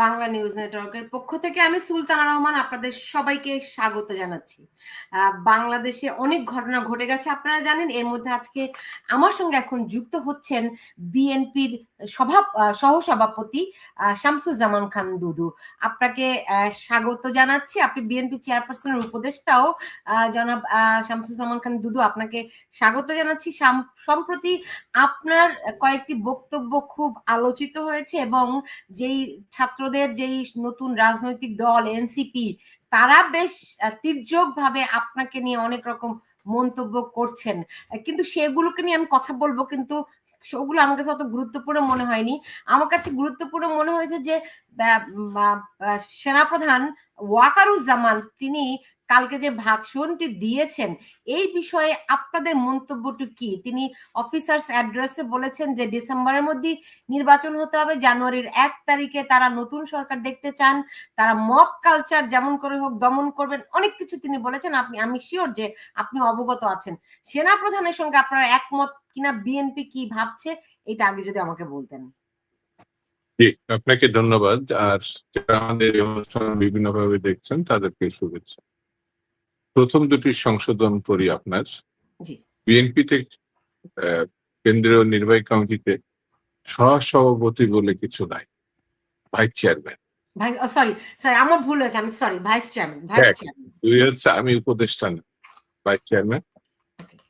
Bangla news নেটওয়ার্কের পক্ষ থেকে আমি সুলতানা রহমান আপনাদের সবাইকে স্বাগত জানাচ্ছি। বাংলাদেশে অনেক ঘটনা ঘটে গেছে আপনারা জানেন। এর মধ্যে আজকে আমার সঙ্গে এখন যুক্ত হচ্ছেন বিএনপির সহসভাপতি শামসুজ্জামান খান দুদু। আপনাকে স্বাগত জানাচ্ছি। আপনি বিএনপি চেয়ারপারসনের উপদেষ্টাও জনাব শামসুজ্জামান খান দুদু, আপনাকে স্বাগত জানাচ্ছি। সম্প্রতি আপনার কয়েকটি বক্তব্য খুব আলোচিত হয়েছে এবং যেই ছাত্রদের যেই নতুন রাজনৈতিক দল এনসিপি তারা বেশ তীর্যক ভাবে আপনাকে নিয়ে অনেক রকম মন্তব্য করছেন, কিন্তু সেগুলোকে নিয়ে আমি কথা বলবো, কিন্তু সেগুলো আমার কাছে অত গুরুত্বপূর্ণ মনে হয়নি। আমার কাছে গুরুত্বপূর্ণ মনে হয়েছে যে সেনাপ্রধান ওয়াকারুজ্জামান তিনি কালকে যে ভাষণটি দিয়েছেন এই বিষয়ে আপনাদের মন্তব্যটি কি? তিনি অফিসার্স অ্যাড্রেসে বলেছেন যে ডিসেম্বরের মধ্যে নির্বাচন হতে হবে, জানুয়ারির 1 তারিখে তারা নতুন সরকার দেখতে চান, তারা মব কালচার যেমন করে হোক দমন করবেন, অনেক কিছু তিনি বলেছেন। আমি শিওর যে আপনি অবগত আছেন। সেনা প্রধানের সঙ্গে আপনারা একমত কিনা, বিএনপি কি ভাবছে, এটা আগে যদি আমাকে বলতেন। জি, আপনাকে ধন্যবাদ। আর যারা আমাদের এই অনুষ্ঠান বিভিন্নভাবে দেখছেন তাদেরকে শুভেচ্ছা। প্রথম দুটি সংশোধন করি আপনার। বিএনপিতে কেন্দ্রীয় নির্বাহী কমিটিতে সহসভাপতি বলে কিছু নাই, ভাইস চেয়ারম্যান। আমার ভুল হয়েছে, আমি সরি, ভাইস চেয়ারম্যান। দুই হচ্ছে আমি উপদেষ্টা না, ভাইস চেয়ারম্যান।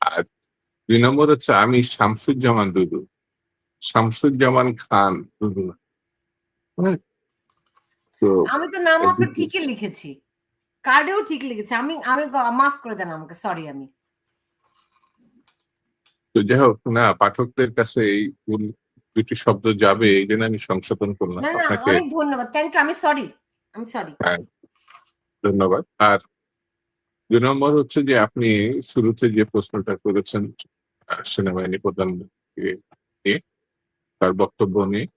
আর 2 নম্বর হচ্ছে আমি শামসুজ্জামান দুদু, শামসুজ্জামান খান দুদু না। আমি তো নাম আপনার ঠিকই লিখেছি, কার্ডেও ঠিক লিখেছি। আমি মাফ করে দেন আমাকে, সরি। আমি তো যাই হোক না, পাঠকদের কাছে এই দুটি শব্দ যাবে এই জন্য আমি সংশোধন করলাম। আপনাকে অনেক ধন্যবাদ, থ্যাংক ইউ। আমি সরি। ধন্যবাদ। আর 2 নম্বর হচ্ছে যে আপনি শুরুতে যে প্রশ্নটা করেছেন সেনাবাহিনী প্রধান নিয়ে, তার বক্তব্য নিয়ে,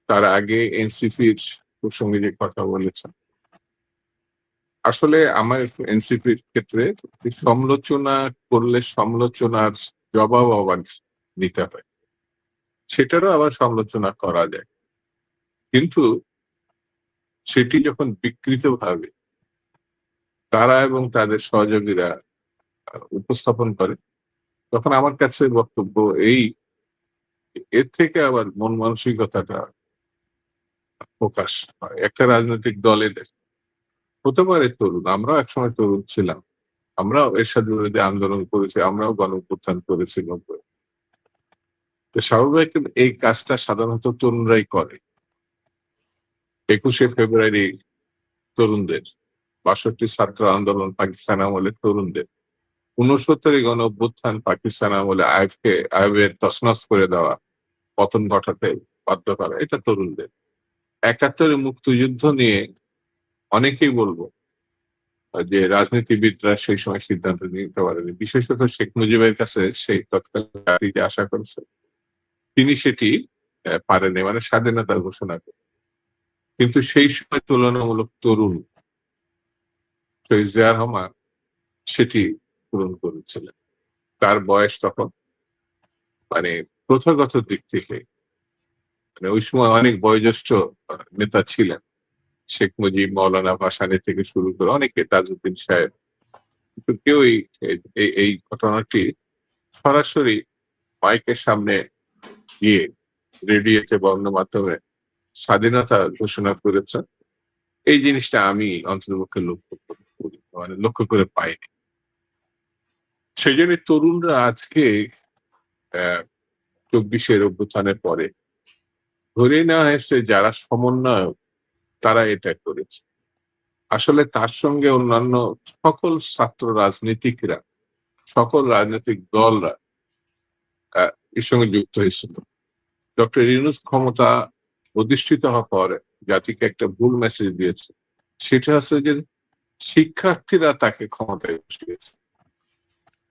তার আগে এনসিপির প্রসঙ্গে যে কথা বলেছেন, আসলে আমার এনসিপির ক্ষেত্রে সমালোচনা করলে সমালোচনার জবাব আবার নিতে হয়, সেটারও আবার সমালোচনা করা যায়, কিন্তু সেটি যখন বিকৃতভাবে তারা এবং তাদের সহযোগীরা উপস্থাপন করে, তখন আমার কাছে বক্তব্য এর থেকে আবার মন মানসিকতাটা প্রকাশ হয়। একটা রাজনৈতিক দলের হতে পারে তরুণ, আমরাও একসময় তরুণ ছিলাম, আমরাও এরশাদ বিরোধী আন্দোলন করেছি, আমরাও গণঅভ্যুত্থান করেছি 90। তো স্বাভাবিক এই কাজটা সাধারণত তরুণরাই করে। 21শে ফেব্রুয়ারি তরুণদের, 62 ছাত্র আন্দোলন পাকিস্তান আমলে তরুণদের, 69 গণঅভ্যুত্থান পাকিস্তান আমলে আইএফের তছনছ করে দেওয়া, পতন ঘটাতে বাধ্য করা, এটা তরুণদের। 71 মুক্তিযুদ্ধ নিয়ে অনেকেই বলবো যে রাজনীতিবিদরা সেই সময় সিদ্ধান্ত নিতে পারেনি, বিশেষত শেখ মুজিবের কাছে সেই তৎকালীন জাতি যে আশা করেছে তিনি সেটি পারেনি, মানে স্বাধীনতার ঘোষণা করে। কিন্তু সেই সময় তুলনামূলক তরুণ শহীদ জিয়া রহমান সেটি পূরণ করেছিলেন। তার বয়স তখন মানে প্রথাগত দিক থেকে মানে ওই সময় অনেক বয়োজ্যেষ্ঠ নেতা ছিলেন, শেখ মুজিব, মৌলানা ভাসানী থেকে শুরু করে অনেকে, তাজউদ্দিন সাহেব, কিন্তু কেউই এই ঘটনাটি সরাসরি মাইকের সামনে গিয়ে রেডিওতে বা অন্য মাধ্যমে স্বাধীনতা ঘোষণা করেছে, এই জিনিসটা আমি অন্ততপক্ষে লক্ষ্য করে পাইনি। সেই জন্য তরুণরা আজকে 24-এর অভ্যুত্থানের পরে ধরে নেওয়া হয়েছে যারা সমন্বয়ক তারা এটা করেছে। আসলে তার সঙ্গে অন্যান্য সকল ছাত্র রাজনীতিকরা, সকল রাজনৈতিক দলরা এর সঙ্গে যুক্ত হয়েছিল। ডক্টর ইউনূস ক্ষমতা অধিষ্ঠিত হওয়ার পরে জাতিকে একটা ভুল মেসেজ দিয়েছে, সেটা হচ্ছে যে শিক্ষার্থীরা তাকে ক্ষমতায় বসিয়েছে।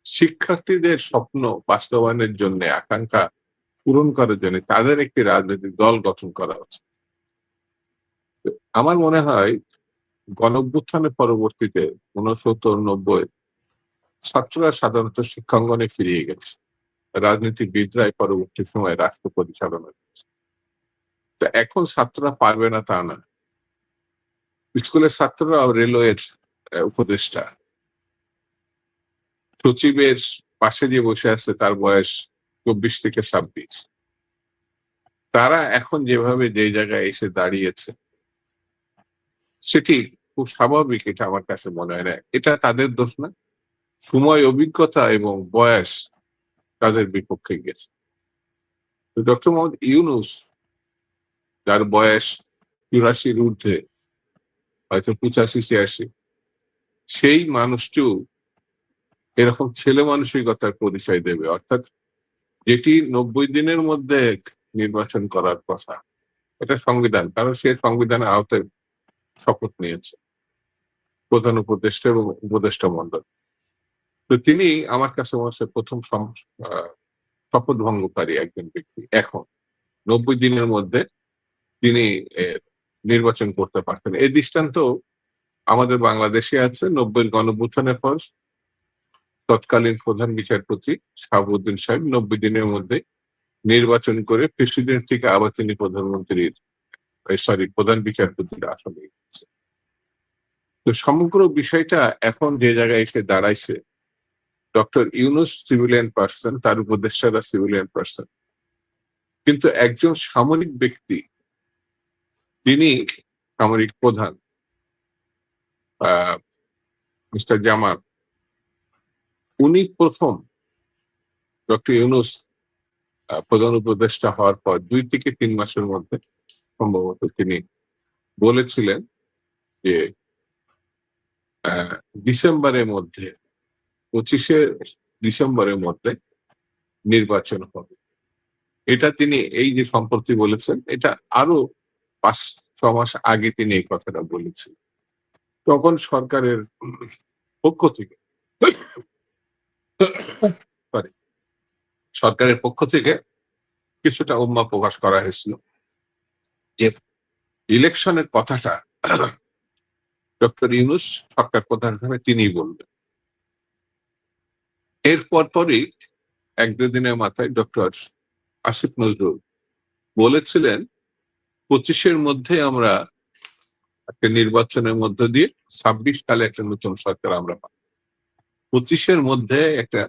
শিক্ষার্থীদের স্বপ্ন বাস্তবায়নের জন্য, আকাঙ্ক্ষা পূরণ করার জন্য তাদের একটি রাজনৈতিক দল গঠন করা উচিত। আমার মনে হয় গণঅভ্যুত্থানের পরবর্তীতে 69-90 ছাত্ররা সাধারণত শিক্ষাঙ্গনে ফিরিয়ে গেছে, রাজনীতিবিদরাই পরবর্তী সময় রাষ্ট্র পরিচালনা করছে। তো এখন ছাত্ররা পারবে না তা না, স্কুলের ছাত্ররাও রেলওয়ের উপদেষ্টা, সচিবের পাশে যে বসে আছে তার বয়স 24 থেকে 26। তারা এখন যেভাবে যে জায়গায় এসে দাঁড়িয়েছে সেটি খুব স্বাভাবিক, এটা আমার কাছে মনে হয় না। এটা তাদের দোষ না, সময়, অভিজ্ঞতা এবং বয়স তাদের বিপক্ষে গেছে। তো ডক্টর মোহাম্মদ ইউনূস, যার বয়স 84-র ঊর্ধ্বে, হয়তো 85-86, সেই মানুষটিও এরকম ছেলে মানসিকতার পরিচয় দেবে, অর্থাৎ যেটি 90 দিনের মধ্যে নির্বাচন করার কথা, এটা সংবিধান, কারণ সে সংবিধানের আওতায় শপথ নিয়েছে, প্রধান উপদেষ্টা এবং উপদেষ্টা মণ্ডল। তো তিনি আমার কাছে মনে হচ্ছে প্রথম শপথ ভঙ্গকারী একজন ব্যক্তি। এখন 90 দিনের মধ্যে তিনি নির্বাচন করতে পারতেন। এই দৃষ্টান্ত আমাদের বাংলাদেশে আছে। 90-র গণঅভ্যুত্থানের পর তৎকালীন প্রধান বিচারপতি শাহাবুদ্দিন সাহেব 90 দিনের মধ্যে নির্বাচন করে প্রেসিডেন্ট থেকে আবার তিনি প্রধান বিচারপতির আসনে গেছে। তো সমগ্র বিষয়টা এখন যে জায়গায় এসে দাঁড়াইছে, ডক্টর ইউনূস সিভিলিয়ান পার্সন, তার উপদেষ্টারা সিভিলিয়ান পার্সন, কিন্তু একজন সামরিক ব্যক্তি, তিনি সামরিক প্রধান মিস্টার জামাল, উনি প্রথম ডক্টর ইউনূস প্রধান উপদেষ্টা হওয়ার পর 2 থেকে 3 মাসের মধ্যে সম্ভবত তিনি বলেছিলেন যে ডিসেম্বরের মধ্যে, 25শে ডিসেম্বরের মধ্যে নির্বাচন হবে। এটা তিনি এই যে সম্প্রতি বলেছেন, এটা আরো 5-6 মাস আগে তিনি এই কথাটা বলেছেন। তখন সরকারের পক্ষ থেকে সরি সরকারের পক্ষ থেকে কিছুটা উম্মা প্রকাশ করা হয়েছিল যে ইলেকশনের কথাটা ডক্টর ইউনূস সরকার প্রধান হিসেবে তিনিই বলবেন। এরপর পরই 1-2 দিনের মাথায় ডক্টর আসিফ নজরুল বলেছিলেন 25-এর মধ্যে আমরা একটা নির্বাচনের মধ্য দিয়ে 26 সালে একটা নতুন সরকার আমরা পাবো। 25-এর মধ্যে একটা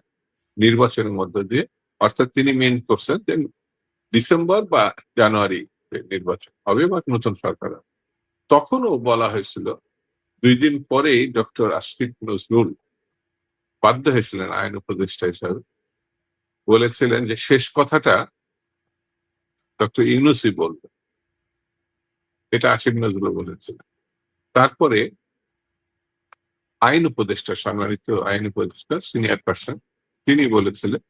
নির্বাচনের মধ্য দিয়ে, অর্থাৎ তিনি মেন করছেন যে ডিসেম্বর বা জানুয়ারি নির্বাচন হবে বা নতুন সরকার হবে। তখনও বলা হয়েছিল, 2 দিন পরেই ডক্টর আসিফ নজরুল বাধ্য হয়েছিলেন আইন উপদেষ্টা হিসাবে, বলেছিলেন যে শেষ কথাটা ডক্টর ইউনূসই বলবেন। এটা আসিফ নজরুল বলেছিলেন। তারপরে আইন উপদেষ্টা, সম্মানিত আইন উপদেষ্টা, সিনিয়র পার্সন, তিনি বলেছিলেন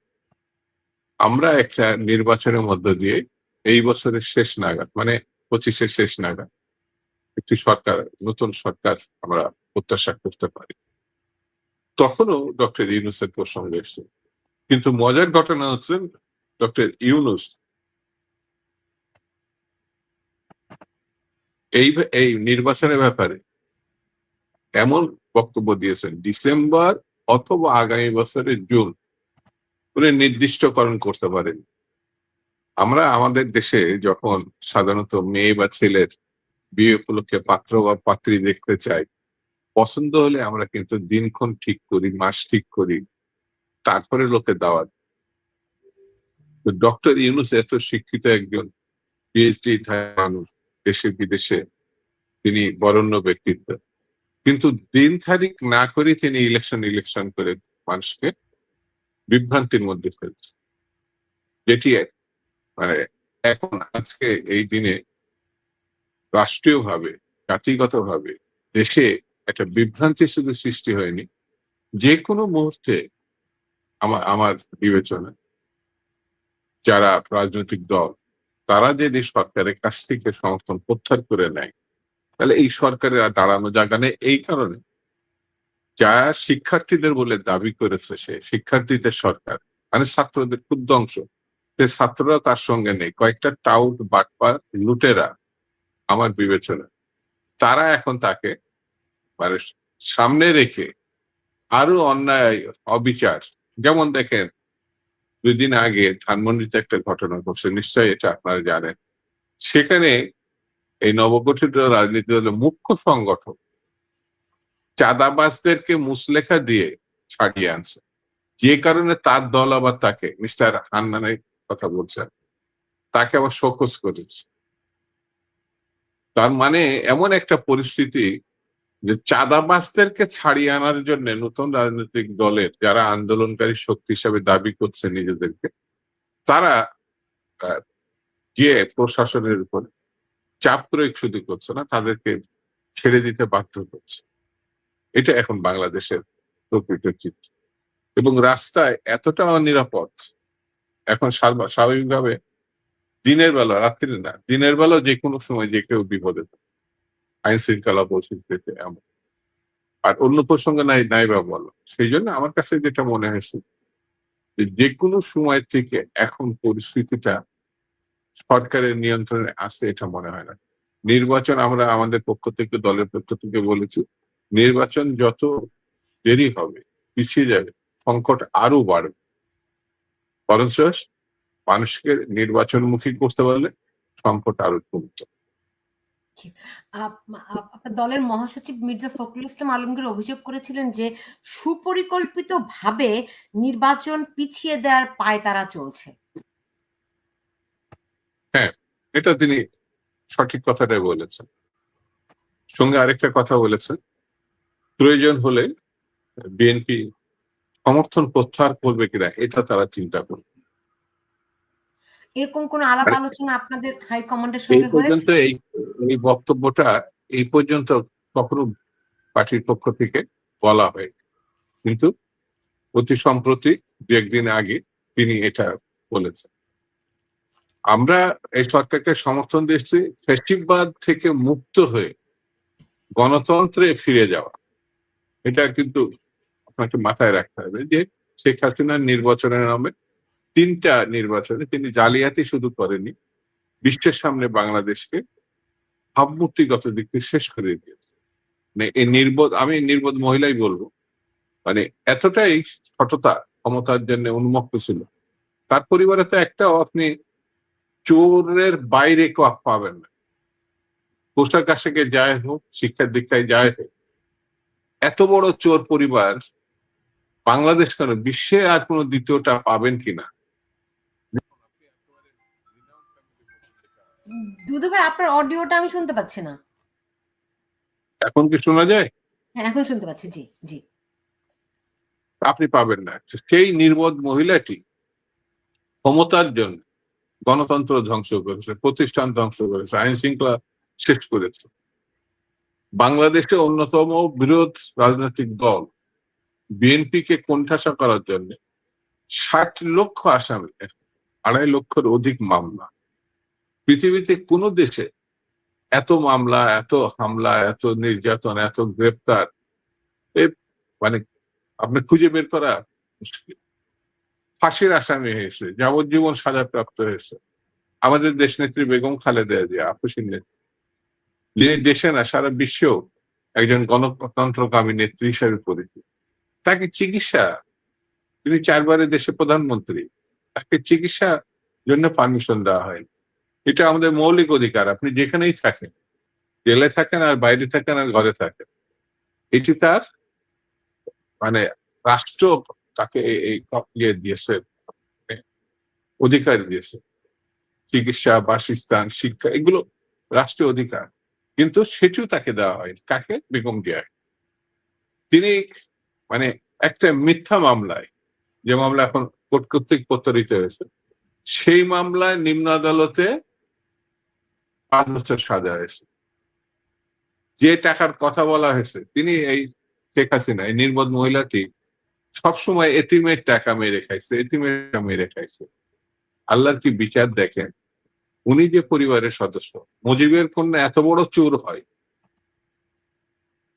আমরা একটা নির্বাচনের মধ্য দিয়ে এই বছরের শেষ নাগাদ, মানে 25-এর শেষ নাগাদ একটি সরকার, নতুন সরকার আমরা প্রত্যাশা করতে পারি। তখনও ডক্টর ইউনূসের প্রসঙ্গ এসেছে। কিন্তু মজার ঘটনা হচ্ছে ডক্টর ইউনূস এই নির্বাচনের ব্যাপারে এমন বক্তব্য দিয়েছেন, ডিসেম্বর অথবা আগামী বছরের জুন উনি নির্দিষ্টকরণ করতে পারেন। আমরা আমাদের দেশে যখন সাধারণত মেয়ে বা ছেলের বিয়ে উপলক্ষে পাত্র বা পাত্রী দেখতে চাই, পছন্দ হলে আমরা কিন্তু দিনক্ষণ ঠিক করি, মাস ঠিক করি, তারপরে লোকে দাওয়াত। তো ডক্টর ইউনূস এত শিক্ষিত একজন পিএইচডি মানুষ, দেশে বিদেশে তিনি বরেণ্য ব্যক্তিত্ব, কিন্তু দিন তারিখ না করে তিনি ইলেকশন করে মানুষকে বিভ্রান্তির মধ্যে ফেলছে, যেটি মানে এখন আজকে এই দিনে রাষ্ট্রীয়ভাবে, জাতিগতভাবে দেশে একটা বিভ্রান্তি শুধু সৃষ্টি হয়নি, যে কোনো মুহূর্তে আমার বিবেচনায় যারা রাজনৈতিক দল, তারা যদি সরকারের কাছ থেকে সমর্থন প্রত্যাহার করে নেয়, তাহলে এই সরকারের আর দাঁড়ানো জায়গা নেই। এই কারণে যা শিক্ষার্থীদের বলে দাবি করেছে সে শিক্ষার্থীদের সরকার, মানে ছাত্রদের ক্ষুদ্র অংশ, সে ছাত্ররা তার সঙ্গে নেই। কয়েকটা টাউট, বাটপার, লুটেরা আমার বিবেচনা, তারা এখন তাকে মানে সামনে রেখে আরো অন্যায়, অবিচার, যেমন দেখেন 2 দিন আগে ধানমন্ডিতে একটা ঘটনা ঘটছে, নিশ্চয়ই এটা আপনারা জানেন। সেখানে এই নবগঠিত রাজনীতি দলের মুখ্য সংগঠক চাঁদাবাজদেরকে মুসলেখা দিয়ে ছাড়িয়ে আনছে, যে কারণে তার দল আবার তাকে, মিস্টার হান্নানের কথা বলছেন, তাকে আবার শোকজ করেছে। তার মানে এমন একটা পরিস্থিতি যে চাঁদাবাজদেরকে ছাড়িয়ে আনার জন্য নতুন রাজনৈতিক দলের যারা আন্দোলনকারী শক্তি হিসাবে দাবি করছে নিজেদেরকে, তারা আহ, গিয়ে প্রশাসনের উপর চাপ প্রয়োগ শুধু করছে না, তাদেরকে ছেড়ে দিতে বাধ্য করছে। এটা এখন বাংলাদেশের প্রকৃত চিত্র। এবং রাস্তায় এতটা অনিরাপদ এখন, স্বাভাবিকভাবে দিনের বেলা, রাত্রি না, দিনের বেলা যে কোনো সময় যে কেউ বিপদে পড়ে, আইন শৃঙ্খলা পরিস্থিতিতে এমন। আর অন্য প্রসঙ্গে নাই বা বলো, সেই জন্য আমার কাছে যেটা মনে হয়েছে যে কোনো সময় থেকে এখন পরিস্থিতিটা সরকারের নিয়ন্ত্রণে আছে এটা মনে হয় না। নির্বাচন আমরা আমাদের পক্ষ থেকে, দলের পক্ষ থেকে বলেছি, নির্বাচন যত দেরি হবে, পিছিয়ে যাবে, সংকট আরো বাড়বে। বরঞ্চ মানুষকে নির্বাচনমুখী করতে পারলে সংকট আরো কমতো। আপনার দলের মহাসচিব মির্জা ফখরুল ইসলাম আলমগীর অভিযোগ করেছিলেন যে সুপরিকল্পিতভাবে নির্বাচন পিছিয়ে দেওয়ার পায়তারা চলছে। হ্যাঁ, এটা তিনি সঠিক কথাটাই বলেছেন। সঙ্গে আরেকটা কথা বলেছেন, প্রয়োজন হলে বিএনপি সমর্থন প্রত্যাহার করবে কিনা এটা তারা চিন্তা করবে। এরকম কোন আলাপ আলোচনা আপনাদের হাইকমান্ডের এই সঙ্গে পর্যন্ত হয়েছে? এই বক্তব্যটা এই পর্যন্ত কখনো পার্টির পক্ষ থেকে বলা হয়, কিন্তু অতি সম্প্রতি দু একদিন আগে তিনি এটা বলেছেন। আমরা এই সরকারকে সমর্থন দিচ্ছি ফ্যাসিবাদ থেকে মুক্ত হয়ে গণতন্ত্রে ফিরে যাওয়া। এটা কিন্তু আপনাকে মাথায় রাখতে হবে যে শেখ হাসিনার নির্বাচনের নামে 3টা নির্বাচনে তিনি জালিয়াতি শুধু করেনি, বিশ্বের সামনে বাংলাদেশকে ভাবমূর্তিগত দিক থেকে শেষ করে দিয়েছে। মানে এই নির্বোধ, আমি নির্বোধ মহিলাই বলবো, মানে এতটাই সততা ক্ষমতার জন্য উন্মুক্ত ছিল। তার পরিবারে তো একটাও আপনি চোরের বাইরে পাবেন না, পোশাক আশাকে যায় হোক, শিক্ষা দীক্ষায় যায় হোক। এত বড় চোর পরিবার বাংলাদেশ কেন, বিশ্বে আর কোন দ্বিতীয়টা পাবেন কিনা? দুদু ভাই, আপনার অডিওটা আমি শুনতে পাচ্ছি না। এখন কি শোনা যায়? হ্যাঁ, এখন শুনতে পাচ্ছি। জি জি। আপনি পাবেন না। সেই নির্বোধ মহিলাটি ক্ষমতার জন্য গণতন্ত্র ধ্বংস করেছে, প্রতিষ্ঠান ধ্বংস করেছে, আইন শৃঙ্খলা শেষ করেছে। বাংলাদেশে অন্যতম বিরোধ রাজনৈতিক দল বিএনপি কে কোণঠাসা করার জন্য 60 লক্ষ আসামি, 2.5 লক্ষের অধিক মামলা। পৃথিবীতে কোন দেশে এত মামলা, এত হামলা, এত নির্যাতন, এত গ্রেপ্তার, মানে আপনি খুঁজে বের করা মুশকিল। ফাঁসির আসামি হয়েছে, যাবজ্জীবন সাজাপ্রাপ্ত হয়েছে আমাদের দেশনেত্রী বেগম খালেদা জিয়া, আপসীন নেত্রী, যিনি দেশে না সারা বিশ্বেও একজন গণতন্ত্রকামী নেত্রী হিসেবে পরিচিত। তাকে চিকিৎসা, তিনি 4 বারের দেশের প্রধানমন্ত্রী, তাকে চিকিৎসা জন্য পারমিশন দেওয়া হয়। এটা আমাদের মৌলিক অধিকার। আপনি যেখানেই থাকেন, জেলে থাকেন আর বাইরে থাকেন আর ঘরে থাকেন, এটি তার মানে রাষ্ট্র তাকে এই দিয়েছে, অধিকার দিয়েছে। চিকিৎসা, বাসস্থান, শিক্ষা, এগুলো রাষ্ট্রীয় অধিকার, কিন্তু সেটিও তাকে দেওয়া হয়। কাকে? বেগম জিয়াকে। তিনি মানে একটা মিথ্যা মামলায়, যে মামলা এখন কোর্ট কর্তৃক প্রত্যারিত হয়েছে, সেই মামলায় নিম্ন আদালতে 5 বছর সাজা হয়েছে। যে টাকার কথা বলা হয়েছে, তিনি এই শেখ হাসিনা, এই নির্বোধ মহিলাটি সবসময় এতিমের টাকা মেরে খাইছে, এতিমের টাকা মেরে খাইছে। আল্লাহর কি বিচার দেখেন, উনি যে পরিবারের সদস্য, মুজিবের কন্যা এত বড় চোর হয়,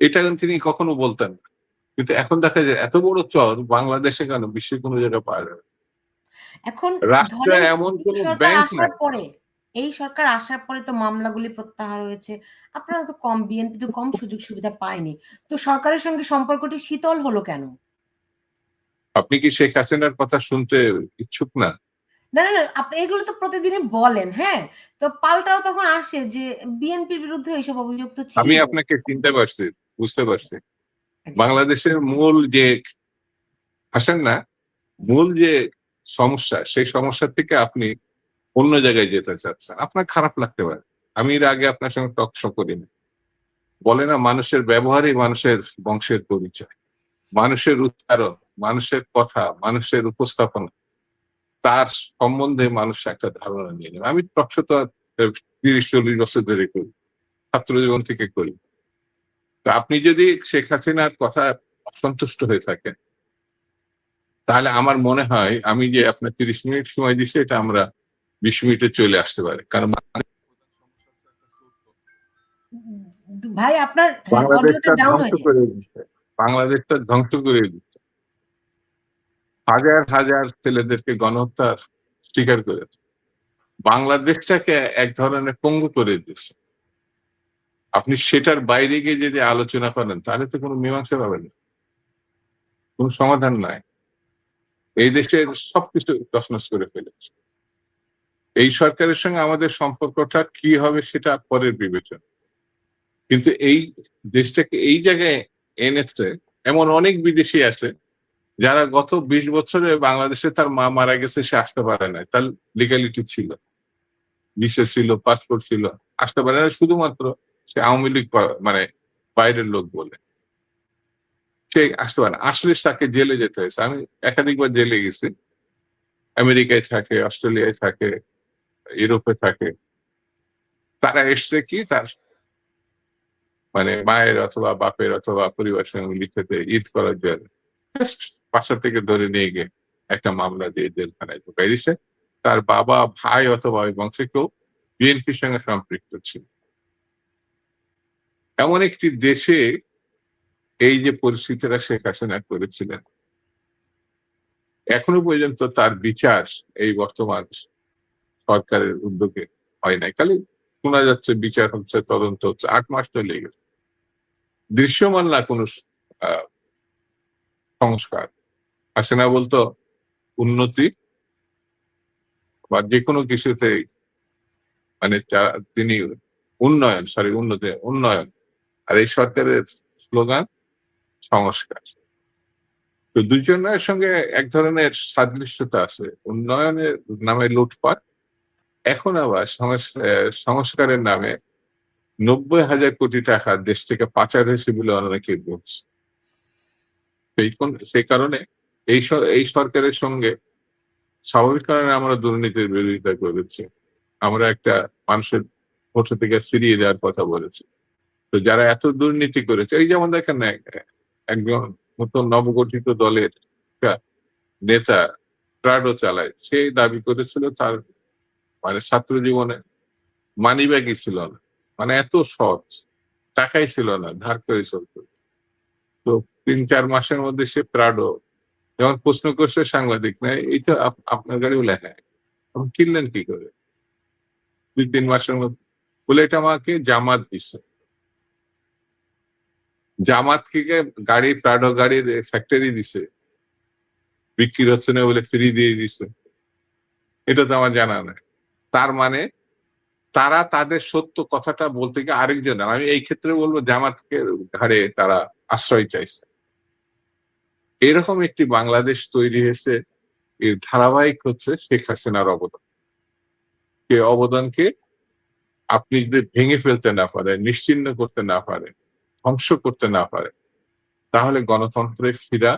এটা তিনি কখনো বলতেন না। কিন্তু এখন দেখা যায় এত বড় চর বাংলাদেশে কেন, বিশ্বের কোনো জায়গায় পাওয়া যাবে। এখন রাষ্ট্রে ধরেন এমন এই কোন সরকার ব্যাংক আসার নাই। পরে, এই সরকার আসার পরে তো মামলাগুলি প্রত্যাহার হয়েছে। আপনারা তো কম, বিএনপি তো কম সুযোগ সুবিধা পায়নি। তো সরকারের সঙ্গে সম্পর্কটি শীতল হলো কেন? আপনি কি শেখ হাসিনার কথা শুনতে ইচ্ছুক না? না, না, না, আপনি এগুলো তো প্রতিদিনই বলেন, হ্যাঁ? তো পাল্টাও তখন আসে যে বিএনপির বিরুদ্ধে এসব অভিযোগ তো আমি ছিল। আপনাকে চিনতে পারছি, বুঝতে পারছি। জি। বাংলাদেশের মূল যে আসেন না, মূল যে সমস্যা, সেই সমস্যা থেকে আপনি অন্য জায়গায় যেতে চাচ্ছেন। আপনার খারাপ লাগতে পারে। আমি এর আগে আপনার সঙ্গে টক শো করিনি। বলে না মানুষের ব্যবহারই মানুষের বংশের পরিচয়। মানুষের উচ্চারণ, মানুষের কথা, মানুষের উপস্থাপনা, তার সম্বন্ধে মানুষ একটা ধারণা নিয়ে নেবে। আমি টক শো তো ৩০-৪০ বছর ধরে করি। ছাত্র জীবন থেকে করি। তো আপনি যদি শেখ হাসিনার কথায় অসন্তুষ্ট হয়ে থাকেন, তাহলে আমার মনে হয় আমি যে আপনার ৩০ মিনিট সময় দিছি এটা আমরা ২০ মিনিটে চলে আসতে পারি। কারণ ভাই আপনার হ্যাঁ, অডিওটা বাংলাদেশটা ডাউন ধ্বংস হয়েছে। করে দিচ্ছে। বাংলাদেশটা ধ্বংস করে দিচ্ছে। হাজার, হাজার ছেলেদেরকে গণহত্যার শিকার করেছে। বাংলাদেশটাকে এক ধরনের পঙ্গু করে দিচ্ছে। আপনি সেটার বাইরে গিয়ে যদি আলোচনা করেন তাহলে তো কোনো মীমাংসা পাবেন না। কোন সমাধান নাই। এই দেশের সবকিছু তছনছ করে ফেলেছে। এই সরকারের সঙ্গে আমাদের সম্পর্কটা কি হবে সেটা পরের বিবেচনা। কিন্তু এই দেশটাকে এই জায়গায় এনেছে এমন অনেক বিদেশী আছে যারা গত ২০ বছরে বাংলাদেশে তার মা মারা গেছে সে আসতে পারে নাই। তার লিগ্যালিটি ছিল। ভিসা ছিল, পাসপোর্ট ছিল। আসতে পারে না শুধুমাত্র সে আওয়ামী লীগ মানে বাইরের লোক বলে। সে আসতে পারে না। আসলে তাকে জেলে যেতে হয়েছে। আমি একাধিকবার জেলে গেছি। আমেরিকায় থাকে, অস্ট্রেলিয়ায় থাকে, ইউরোপে থাকে। তারা এসছে কি তার মানে মায়ের অথবা বাপের অথবা পরিবারের সঙ্গে মিলিত ঈদ করার জন্য। জাস্ট বাসা থেকে ধরে নিয়ে গিয়ে একটা মামলা দিয়ে জেলখানায় ঢুকাই দিছে। তার বাবা, ভাই অথবা ওই বংশে কেউ বিএনপির সঙ্গে সম্পৃক্ত ছিল। এমন একটি দেশে এই যে পরিস্থিতিটা শেখ হাসিনা করেছিলেন, এখনো পর্যন্ত তার বিচার এই বর্তমান সরকারের উদ্যোগে হয় নাই। খালি শোনা যাচ্ছে বিচার হচ্ছে, তদন্ত হচ্ছে। ৮ মাস তো লেগে গেছে। দৃশ্যমান না কোনো আ সংস্কার। হাসিনা বলতো উন্নতি বা যেকোনো কিছুতেই মানে তিনি উন্নয়ন, সরি উন্নতি, উন্নয়ন। আর এই সরকারের স্লোগান সংস্কার। তো দুজনের সঙ্গে এক ধরনের সাদৃশ্যতা আছে। উন্নয়নের নামে লুটপাট, এখন আবার সংস্কারের নামে ৯০,০০০ কোটি টাকা দেশ থেকে পাচার হয়েছে বলে অনেকে বলছে। সেই কারণে এই সরকারের সঙ্গে স্বাভাবিক কারণে আমরা দুর্নীতির বিরোধিতা করেছি। আমরা একটা মানুষের ভোট থেকে ফিরিয়ে দেওয়ার কথা বলেছি। তো যারা এত দুর্নীতি করেছে, এই যেমন দেখেন না একজন নতুন নবগঠিত দলের একটা নেতা প্রাডো চালায়। সে দাবি করেছিল তার মানে ছাত্র জীবনে মানিব্যাগই ছিল না। মানে এত সৎ, টাকাই ছিল না, ধার করে চলত। তো ৩-৪ মাসের মধ্যে সে প্রাডো যখন প্রশ্ন করছে সাংবাদিক, না এই তো আপনার গাড়ি বলে হ্যাঁ। আপনি কিনলেন কি করে? ২-৩ মাসের মধ্যে বলে এটা আমাকে জামাত দিছে। জামাত থেকে গাড়ি প্রাডো গাড়ির ফ্যাক্টরি দিছে। বিক্রি হচ্ছে না বলে ফ্রি দিয়ে দিছে। এটা তো আমার জানা নাই। তার মানে তারা তাদের সত্য কথাটা বলতে গিয়ে আরেকজন, আমি এই ক্ষেত্রে বলবো জামাতকে ঘাড়ে তারা আশ্রয় চাইছে। এরকম একটি বাংলাদেশ তৈরি হয়েছে, এর ধারাবাহিক হচ্ছে শেখ হাসিনার অবদান। এই অবদানকে আপনি যদি ভেঙে ফেলতে না পারেন, নিশ্চিহ্ন করতে না পারেন, ধ্বংস করতে না পারেন, তাহলে গণতন্ত্রে ফিরা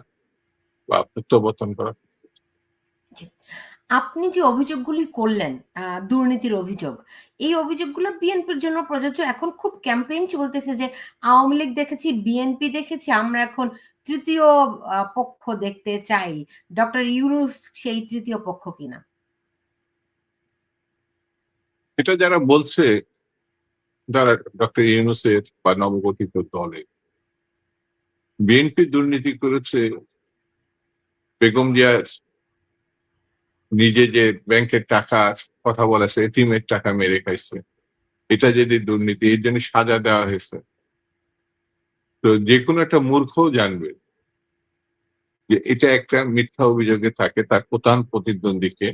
বা প্রত্যাবর্তন করা। জি। আপনি যে অভিযোগগুলি করলেন, দুর্নীতির অভিযোগ। এই অভিযোগগুলো বিএনপির জন্য প্রযোজ্য। এখন খুব ক্যাম্পেইন চলতেছে যে আওয়ামী লীগ দেখেছি, বিএনপি দেখেছি। আমরা এখন ৩য় পক্ষ দেখতে চাই। ডক্টর ইউনূস সেই ৩য় পক্ষ কিনা? এটা যারা বলছে, যারা ডক্টর ইউনূসের বা নবগঠিত দলে বিএনপি দুর্নীতি করেছে, বেগম জিয়া নিজে যে ব্যাংকের টাকার কথা বলেছে, এতিমের টাকা মেরে খাইছে। এটা যদি দুর্নীতি, এর জন্য সাজা দেওয়া হয়েছে। তো যেকোনো একটা মূর্খও জানবে যে এটা একটা মিথ্যা অভিযোগে থাকে তার প্রধান প্রতিদ্বন্দ্বীকে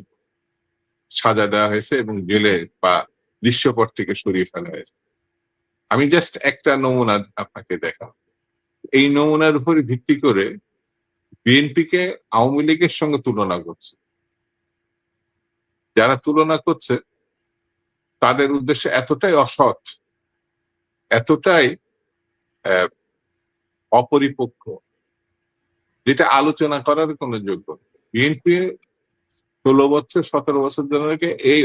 সাজা দেওয়া হয়েছে এবং জেলে বা দৃশ্যপট থেকে সরিয়ে ফেলা হয়েছে। আমি জাস্ট একটা নমুনা আপনাকে দেখাব। এই নমুনার উপর ভিত্তি করে বিএনপিকে আওয়ামী লীগের সঙ্গে তুলনা করছে। যারা তুলনা করছে তাদের উদ্দেশ্য এতটাই অসৎ, এতটাই আহ, অপরিপক্ক, যেটা আলোচনা করার কোনো যোগ্য। বিএনপি 16 বছর 17 বছর ধরে এই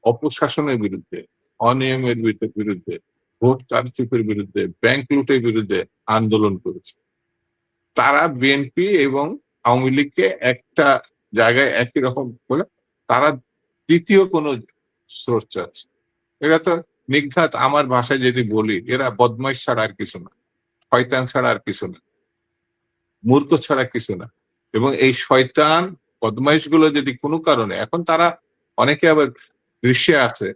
অপশাসনের বিরুদ্ধে, অনিয়মের বিরুদ্ধে, ভোট কারচুপির বিরুদ্ধে, ব্যাংক লুটের বিরুদ্ধে আন্দোলন করেছে। তারা বিএনপি এবং আওয়ামী লীগকে একটা জায়গায় একই রকম বলে তারা দ্বিতীয় কোন স্রোত চাচ্ছে। এরা তো নিঘাত, আমার ভাষায় যদি বলি, এরা বদমাইশ ছাড়া আর কিছু না, শয়তান ছাড়া আর কিছু না, মূর্খ ছাড়া কিছু না। এবং এই শয়তান বদমাইশ গুলো যদি কোনো কারণে, এখন তারা অনেকে আবার দৃশ্যে আছে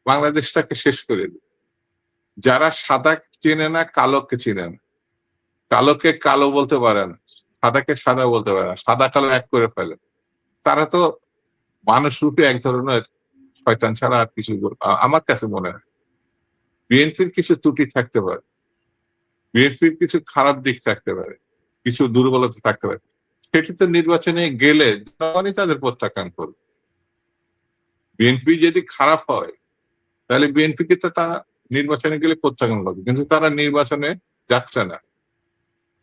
বাংলাদেশটাকে শেষ করে দিবে। যারা সাদা চেনে না, কালোকে চিনে না, কালোকে কালো বলতে পারে না, সাদাকে সাদা বলতে পারে না, সাদা কালো এক করে ফেলে, তারা তো মানুষ রূপে এক ধরনের শয়তান ছাড়া আর কিছু আমার কাছে মনে হয়। বিএনপির কিছু ত্রুটি থাকতে পারে, বিএনপির কিছু খারাপ দিক থাকতে পারে, কিছু দুর্বলতা থাকতে পারে, সেটি তো নির্বাচনে গেলে জনগণই তাদের প্রত্যাখ্যান করবে। বিএনপি যদি খারাপ হয় তাহলে বিএনপিকে তো তা নির্বাচনে গেলে প্রত্যাখ্যান করবে, কিন্তু তারা নির্বাচনে যাচ্ছে না।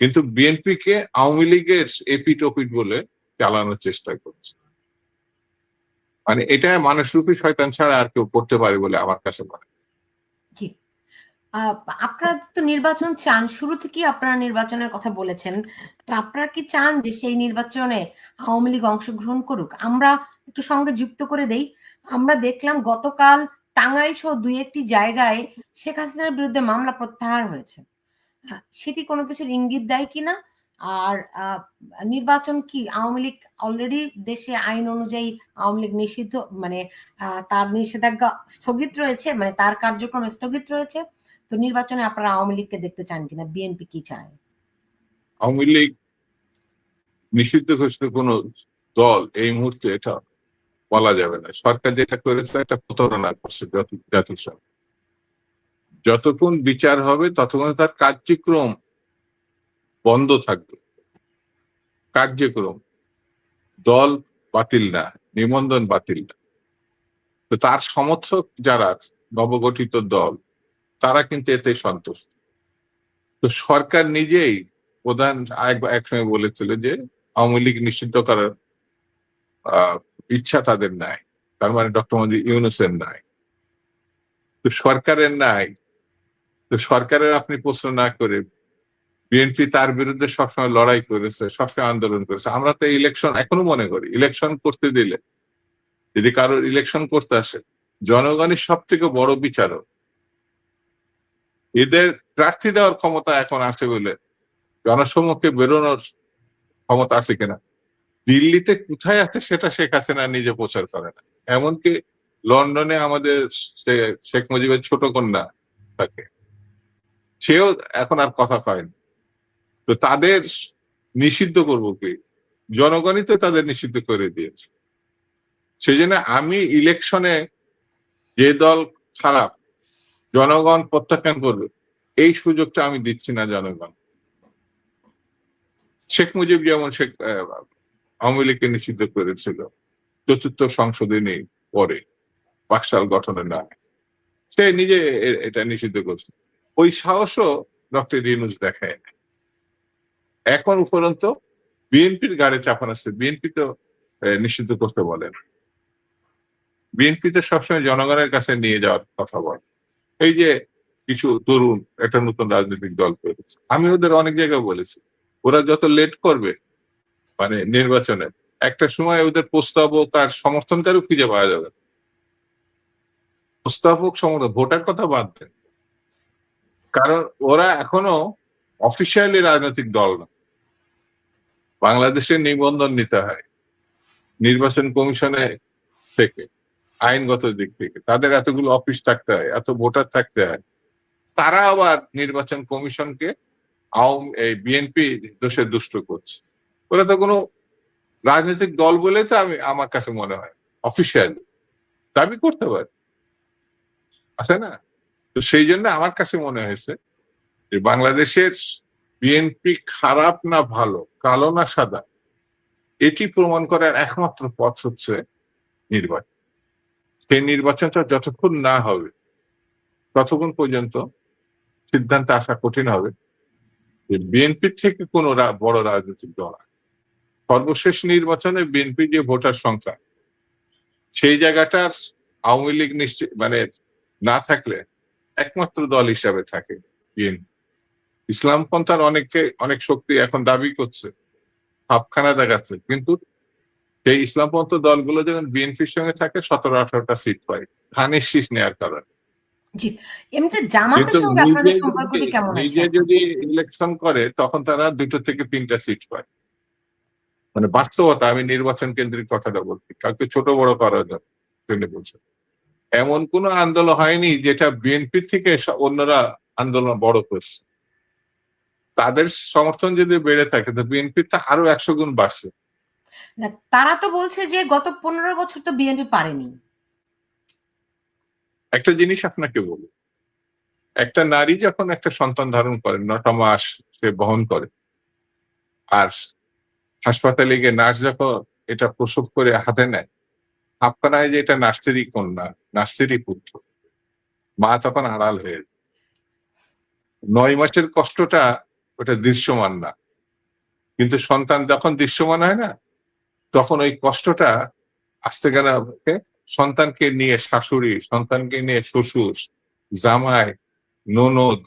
কিন্তু বিএনপিকে আওয়ামী লীগের এপিট ওপিট বলে চালানোর চেষ্টা করছে। মানে এটা মানুষরূপী শয়তান ছাড়া আর কেউ করতে পারে বলে আমার কাছে মনে হয়। জি। আপনারা তো নির্বাচন চান, শুরু থেকেই আপনারা নির্বাচনের কথা বলেছেন। তো আপনারা কি চান যে সেই নির্বাচনে আওয়ামী লীগ অংশগ্রহণ করুক? আমরা একটু সঙ্গে যুক্ত করে দেই। আমরা দেখলাম গতকাল টাঙ্গাইল সহ 2-1টি জায়গায় শেখ হাসিনার বিরুদ্ধে মামলা প্রত্যাহার হয়েছে। সেটি কোনো কিছুর ইঙ্গিত দেয় কিনা? আর নির্বাচন কি আওয়ামী লীগ অলরেডি দেশে আইন অনুযায়ী আওয়ামী লীগ নিষিদ্ধ, মানে তার নিষেধাজ্ঞা স্থগিত রয়েছে, মানে তার কার্যক্রম স্থগিত রয়েছে। তো নির্বাচনে আপনারা আওয়ামী লীগকে দেখতে চান কিনা? বিএনপি কি চায়? আওয়ামী লীগ নিষিদ্ধ ঘোষিত কোন দল এই মুহূর্তে এটা বলা যাবে না। সরকার যেটা করেছে একটা প্রতারণা করছে জাতিসংঘ। যতক্ষণ বিচার হবে ততক্ষণ তার কার্যক্রম বন্ধ থাকবে। কার্যক্রম, দল বাতিল না, নিবন্ধন বাতিল না। তো তার সমর্থক যারা নবগঠিত দল, তারা কিন্তু এতে সন্তুষ্ট। তো সরকার নিজেই প্রধান একসময় বলেছিল যে আওয়ামী লীগ নিষিদ্ধ করার ইচ্ছা তাদের নাই, তার মানে ডক্টর মোহাম্মদ ইউনূসের নাই, তো সরকারের নাই। তো সরকারের আপনি প্রশ্ন না করে বিএনপি তার বিরুদ্ধে সবসময় লড়াই করেছে, সবসময় আন্দোলন করেছে। আমরা তো ইলেকশন এখনো মনে করি, ইলেকশন করতে দিলে, যদি কারোর ইলেকশন করতে আসে, জনগণের সব থেকে বড় বিচারক। এদের প্রার্থী দেওয়ার ক্ষমতা এখন আছে বলে জনসম্মুখে বেরোনোর ক্ষমতা আছে কিনা, দিল্লিতে কোথায় আছে সেটা শেখ হাসিনা নিজে প্রচার করে না। এমনকি লন্ডনে আমাদের শেখ মুজিবের ছোট কন্যা থাকে, সেও এখন আর কথা কয় না। তো তাদের নিষিদ্ধ করবো কি? জনগণই তো তাদের নিষিদ্ধ করে দিয়েছে। সেই জন্য আমি ইলেকশনে যে দল খারাপ জনগণ প্রত্যাখ্যান করবে, এই সুযোগটা আমি দিচ্ছি না জনগণ। শেখ মুজিব যেমন আওয়ামী লীগকে নিষিদ্ধ করেছিল ৪র্থ সংশোধনী পরে বাকশাল গঠনের নামে, সে নিজে এটা নিষিদ্ধ করছে। ওই সাহসও ডক্টর ইউনূস দেখায় না। এখন উপরন্ত বিএনপির গাড়ি চাপানো আছে, বিএনপি তো নিষিদ্ধ করতে বলেন, বিএনপি তো সবসময় জনগণের কাছে নিয়ে যাওয়ার কথা বলে। এই যে কিছু তরুণ একটা নতুন রাজনৈতিক দল করেছে, আমি ওদের অনেক জায়গায় বলেছি, ওরা যত লেট করবে মানে নির্বাচনে, একটা সময় ওদের প্রস্তাবক আর সমর্থনকারী খুঁজে পাওয়া যাবে। প্রস্তাবক সমর্থন, ভোটার কথা বাদ দেন, কারণ ওরা এখনো অফিসিয়ালি রাজনৈতিক দল না। বাংলাদেশের নিবন্ধন নিতে হয় নির্বাচন কমিশনে থেকে, আইনগত দিক থেকে তাদের এতগুলো অফিস থাকতে হয়, এত ভোটার থাকতে হয়। তারা আবার নির্বাচন কমিশনকে বিএনপি দোষে দুষ্ট করছে। ওরা তো কোনো রাজনৈতিক দল বলে তো আমার কাছে মনে হয় অফিসিয়ালি দাবি করতে পারে, আছে না? তো সেই জন্য আমার কাছে মনে হয়েছে যে বাংলাদেশের বিএনপি খারাপ না ভালো, কালো না সাদা, এটি প্রমাণ করার একমাত্র পথ হচ্ছে নির্বাচন। সেই নির্বাচনটা যতক্ষণ না হবে ততক্ষণ পর্যন্ত সিদ্ধান্তে আসা কঠিন হবে যে বিএনপির থেকে কোনো বড় রাজনৈতিক দল আসবে। সর্বশেষ নির্বাচনে বিএনপি যে ভোটার সংখ্যা, সেই জায়গাটার আওয়ামী লীগ নিশ্চয় মানে না থাকলে একমাত্র দল হিসাবে থাকে বিএনপি। ইসলামপন্থার অনেক শক্তি এখন দাবি করছে, ভাবখানা দেখাচ্ছে, কিন্তু সেই ইসলামপন্থ দলগুলো যখন বিএনপির সঙ্গে থাকে 17-18টা সিট পায় ধানের শীষ নেওয়ার কারণে। জি, এমনিতে জামাতের কিন্তু সঙ্গে আপনাদের সম্পর্কটি কেমন আছে নিজে এখন? যদি ইলেকশন করে তখন তারা 2 থেকে 3টা সিট পায়। মানে বাস্তবতা, আমি নির্বাচন কেন্দ্রিক কথাটা বলছি, কাউকে ছোট বড় করার জন্য বলছে। এমন কোন আন্দোলন হয়নি যেটা বিএনপি থেকে অন্যরা আন্দোলন বড় করছে। তাদের সমর্থন যদি বেড়ে থাকে তো বিএনপির তা আরো 100 গুণ বাড়ছে। না, তারা তো বলছে যে গত 15 বছর তো বিএনপি পারেনি। একটা জিনিস আপনাকে বলি, একটা নারী যখন একটা সন্তান ধারণ করে 9টা মাস সে বহন করে, আর হাসপাতালে গিয়ে নার্স যখন এটা প্রসব করে হাতে নেয়, ভাবখানায় যে এটা নার্সেরই কন্যা, নার্সেরই পুত্র, মা তখন আড়াল হয়ে যায়। 9 মাসের কষ্টটা ওটা দৃশ্যমান না, কিন্তু সন্তান যখন দৃশ্যমান হয় না, তখন ওই কষ্টটা আস্তে গেলে সন্তানকে নিয়ে শাশুড়ি, সন্তানকে নিয়ে শ্বশুর, জামাই, ননদ,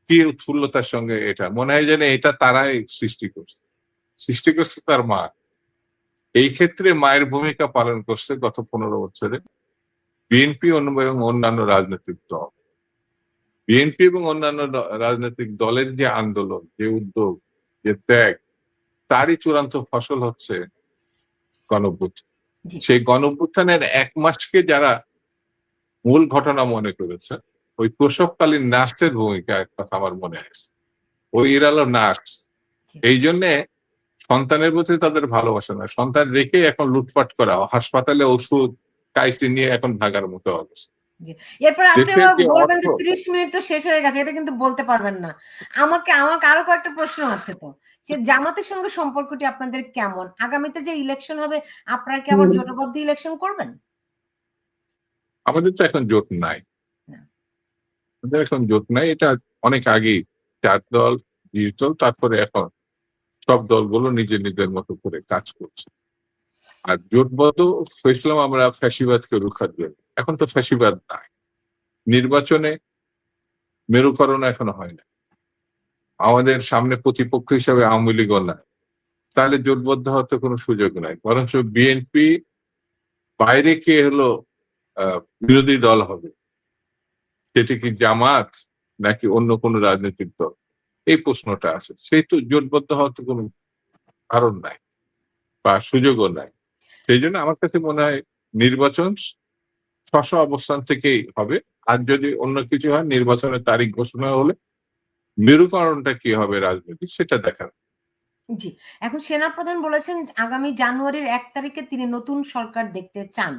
কি উৎফুল্লতার সঙ্গে এটা মনে হয় যেন এটা তারাই সৃষ্টি করছে তার মা। এই ক্ষেত্রে মায়ের ভূমিকা পালন করছে গত 15 বছরে বিএনপি এবং অন্যান্য রাজনৈতিক দল। বিএনপি এবং অন্যান্য রাজনৈতিক দলের যে আন্দোলন, যে উদ্যোগ, যে ত্যাগ, তারই চূড়ান্ত ফসল হচ্ছে গণঅভ্যুত্থান। জি, সেই গণঅভ্যুত্থানের 1 মাসকে যারা মূল ঘটনা মনে করেছে, ওই প্রসবকালীন নার্সের ভূমিকা কথা আমার মনে হয়েছে। ওই এরালো নার্স। জি, এই জন্যে সন্তানের প্রতি তাদের ভালোবাসা না, সন্তান রেখে এখন লুটপাট করা, হাসপাতালে ওষুধ কাইসি নিয়ে এখন ভাগার মতো অবস্থা। জি। এরপর আপনি দেশের যে বলবেন অর্থ, যে 30 মিনিট তো শেষ হয়ে গেছে। এটা কিন্তু বলতে পারবেন না। আমার আরো কয়েকটা প্রশ্ন আছে তো। যে জামাতের সঙ্গে সম্পর্কটি আপনাদের কেমন? আগামীতে যে ইলেকশন হবে আপনারা কি আবার জোটবদ্ধ ইলেকশন করবেন? আমাদের তো এখন জোট নাই। না। আমাদের এখন জোট নাই। এটা অনেক আগেই 4 দল, 20 দল, তারপরে এখন সব দলগুলো নিজের মতো করে কাজ করছে। আর জোটবদ্ধ হয়েছিলাম আমরা ফ্যাসিবাদকে রুখার জন্য। এখন তো ফ্যাসিবাদ নাই। নির্বাচনে মেরুকরণ এখনো হয় না। আমাদের সামনে প্রতিপক্ষ হিসাবে আওয়ামী লীগও নাই। তাহলে জোটবদ্ধ হওয়ার তো কোনো সুযোগ নাই। বরঞ্চ বিএনপি বাইরে কে হলো আ বিরোধী দল হবে? সেটি কি জামাত নাকি অন্য কোনো রাজনৈতিক দল? এই প্রশ্নটা আছে। সেহেতু জোটবদ্ধ হওয়ার তো কোনো কারণ নাই বা সুযোগও নাই। সেইজন্য আমার কাছে মনে হয় নির্বাচন অবস্থান থেকেই হবে। আর যদি অন্য কিছু হয় নির্বাচনের তারিখ ঘোষণা হলে মেরুকরণটা কি হবে রাজনৈতিক সেটা দেখার। জি। এখন সেনাপ্রধান বলেছেন আগামী জানুয়ারির ১ তারিখে তিনি নতুন সরকার দেখতে চান।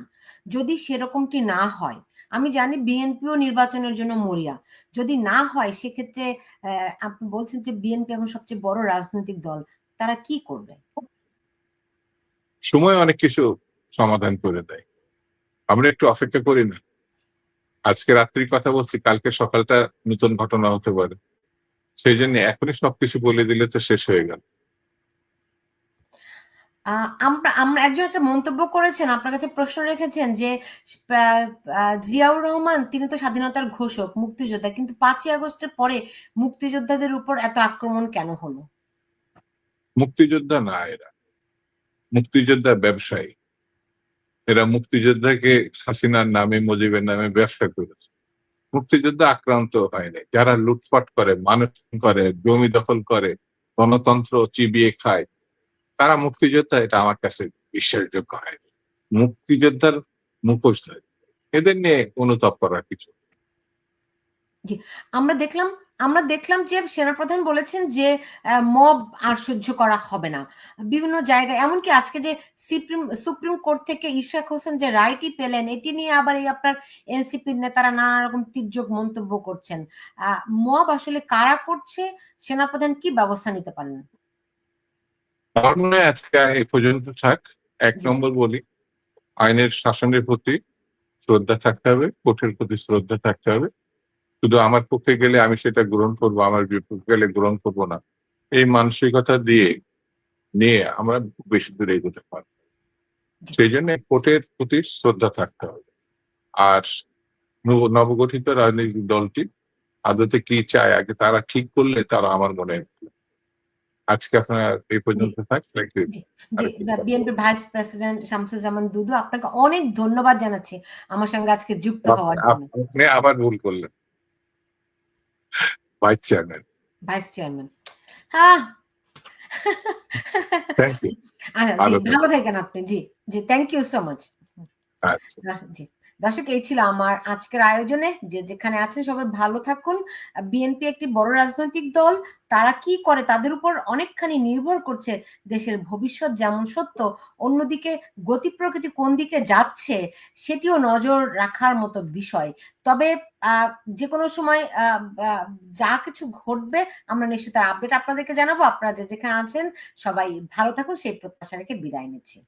যদি সেরকমটি না হয়, আমি জানি বিএনপিও নির্বাচনের জন্য মরিয়া। যদি না হয় সেক্ষেত্রে আপনি বলছেন যে বিএনপি এখন সবচেয়ে বড় রাজনৈতিক দল। তারা কি করবে? সময় অনেক কিছু সমাধান করে দেয়। আমরা একটু অপেক্ষা করি না? আজকে রাত্রির কথা বলছি, কালকে সকালটা নতুন ঘটনা হতে পারে। সেইজন্য এখনই সবকিছু বলে দিলে তো শেষ হয়ে গেল। আ আমরা আমরা একজন একটা মন্তব্য করেছেন, আপনার কাছে প্রশ্ন রেখেছেন যে আ আ জিয়াউর রহমান তিনি তো স্বাধীনতার ঘোষক, মুক্তিযোদ্ধা। কিন্তু ৫ই আগস্টের পরে মুক্তিযোদ্ধাদের উপর এত আক্রমণ কেন হলো? মুক্তিযোদ্ধা না এরা। মুক্তিযোদ্ধা ব্যবসায়ী। এরা মুক্তিযোদ্ধাকে হাসিনার নামে, মুজিবের নামে ব্যবসা করেছে। মুক্তিযোদ্ধা আক্রান্ত হয়নি। যারা লুটপাট করে, মানুষ করে, জমি দখল করে, গণতন্ত্র চিবিয়ে খায়, তারা মুক্তিযোদ্ধা, এটা আমার কাছে বিশ্বাসযোগ্য হয়। মুক্তিযোদ্ধার মুখোশধারী। এদের নিয়ে অনুতাপ করার কিছু। জি, আমরা দেখলাম আমরা দেখলাম যে সেনাপ্রধান বলেছেন যে মব আর সহ্য করা হবে না বিভিন্ন জায়গায়, এমনকি আজকে যে সুপ্রিম কোর্ট থেকে ইশরাক হোসেন যে রায়টি পেলেন এটি নিয়ে আবার এই আপনার এনসিপির নেতারা নানা রকম তীর্যক মন্তব্য করছেন। মব আসলে কারা করছে, সেনাপ্রধান কি ব্যবস্থা নিতে পারেন? আমার মনে হয় আজকে এই পর্যন্ত থাক। এক জি। নম্বর বলি, আইনের শাসনের প্রতি শ্রদ্ধা থাকতে হবে, কোর্টের প্রতি শ্রদ্ধা থাকতে হবে। শুধু আমার পক্ষে গেলে আমি সেটা গ্রহণ করব, আমার বিপক্ষে গেলে গ্রহণ করব না, এই মানসিকতা নিয়ে আমরা বেশি দূরে এগোতে পারবো। জি। সেই জন্য কোর্টের প্রতি শ্রদ্ধা থাকতে হবে। আর নবগঠিত রাজনৈতিক দলটি আদতে কি চায় আগে তারা ঠিক করলে তারা আমার মনে হয় আজকে আপনার এই জি। পর্যন্ত থাক। Thank you. জি, জি, BNP vice president Shamsuzzaman Dudu, আপনাকে অনেক ধন্যবাদ জানাচ্ছি আমার সঙ্গে আজকে যুক্ত হওয়ার জন্য। আপনি আবার ভুল করলেন, ভাইস চেয়ারম্যান। Vice chairman. হ্যাঁ। Thank you. জি, ভালো ভালো থাকবেন। থাকেন আপনি। জি, জি, থ্যাংক ইউ সো মাচ। আচ্ছা। জি। দর্শক, এই ছিল আমার আজকের আয়োজনে। যে যেখানে আছেন সবাই ভালো থাকুন। বিএনপি একটি বড় রাজনৈতিক দল। তারা কি করে তাদের উপর অনেকখানি নির্ভর করছে দেশের ভবিষ্যৎ যেমন সত্য, অন্যদিকে গতি প্রকৃতি কোন দিকে যাচ্ছে সেটিও নজর রাখার মতো বিষয়। তবে আ যেকোনো সময় আ যা কিছু ঘটবে আমরা নিশ্চয়ই তার আপডেট আপনাদেরকে জানাবো। আপনারা যে যেখানে আছেন সবাই ভালো থাকুন সেই প্রত্যাশা রেখে বিদায় নিচ্ছি।